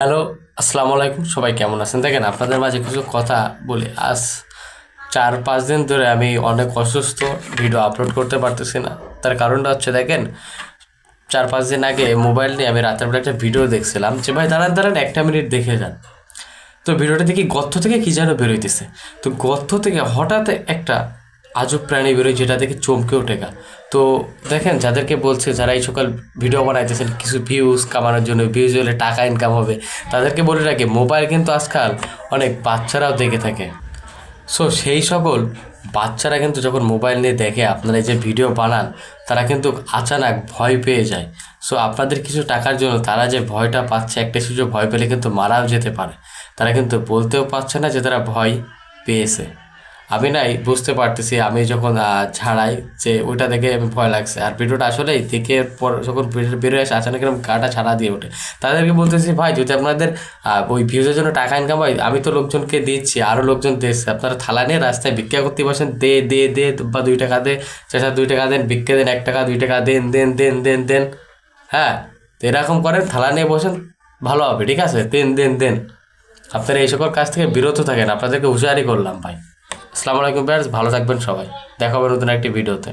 Hello, আসসালামু আলাইকুম। সবাই কেমন আছেন? দেখেন, আপনাদের মাঝে কিছু কথা বলি। আজ 4-5 দিন ধরে আমি অনেক অসুস্থ, ভিডিও আপলোড করতে পারতেছি না। তার কারণটা হচ্ছে, দেখেন, 4-5 দিন আগে মোবাইল নিয়ে আমি রাতের বেলা একটা ভিডিও দেখছিলাম যে ভাই দাঁড়ান দাঁড়ান 1টা মিনিট দেখে যান। তো ভিডিওটা দেখি গর্ত থেকে কী যেন বেরোইতেছে। তো গর্ত থেকে হঠাৎ একটা আজব প্রাণী বেরোয়, যেটা দেখে চমকে ওঠে গা। তো দেখেন, যাদেরকে বলছে, যারা এই সকল ভিডিও বানাইতেছেন কিছু ভিউজ কামানোর জন্য, ভিউজ হলে টাকা ইনকাম হবে, তাদেরকে বলে রাখি মোবাইল কিন্তু আজকাল অনেক বাচ্চারাও দেখে থাকে। সো সেই সকল বাচ্চারা কিন্তু যখন মোবাইল নিয়ে দেখে আপনারা এই যে ভিডিও বানান, তারা কিন্তু আচানক ভয় পেয়ে যায়। সো আপনাদের কিছু টাকার জন্য তারা যে ভয়টা পাচ্ছে, একটা সুযোগ ভয় পেলে কিন্তু মারাও যেতে পারে। তারা কিন্তু বলতেও পারছে না যে তারা ভয় পেয়েছে। আমি নাই বুঝতে পারতেছি, আমি যখন ছাড়াই যে ওইটা দেখে আমি ভয় লাগছে, আর ভিডিওটা আসলেই দেখে পর যখন বেরোয় আসে আচানক এরকম গাটা ছাড়া দিয়ে ওঠে। তাদেরকে বলতেছি, ভাই যদি আপনাদের ওই ভিউজের জন্য টাকা ইনকাম হয়, আমি তো লোকজনকে দিচ্ছি, আরও লোকজন দিচ্ছে, আপনারা থালা নিয়ে রাস্তায় ভিক্ষা করতে বসেন, দে দে দে, বা 2 টাকা দে, চাচা 2 টাকা দেন, ভিক্ষা দেন, 1 টাকা 2 টাকা দেন দেন দেন দেন দেন। হ্যাঁ, তো এরকম করেন, থালা নিয়ে বসেন, ভালো হবে, ঠিক আছে? দেন দেন দেন। আপনারা এই সকল কাজ থেকে বিরত থাকেন, আপনাদেরকে হুঁশিয়ারি করলাম ভাই। আসসালামু আলাইকুম ভাইয়ার্স, ভালো থাকবেন সবাই। দেখা হবে নতুন একটি ভিডিওতে।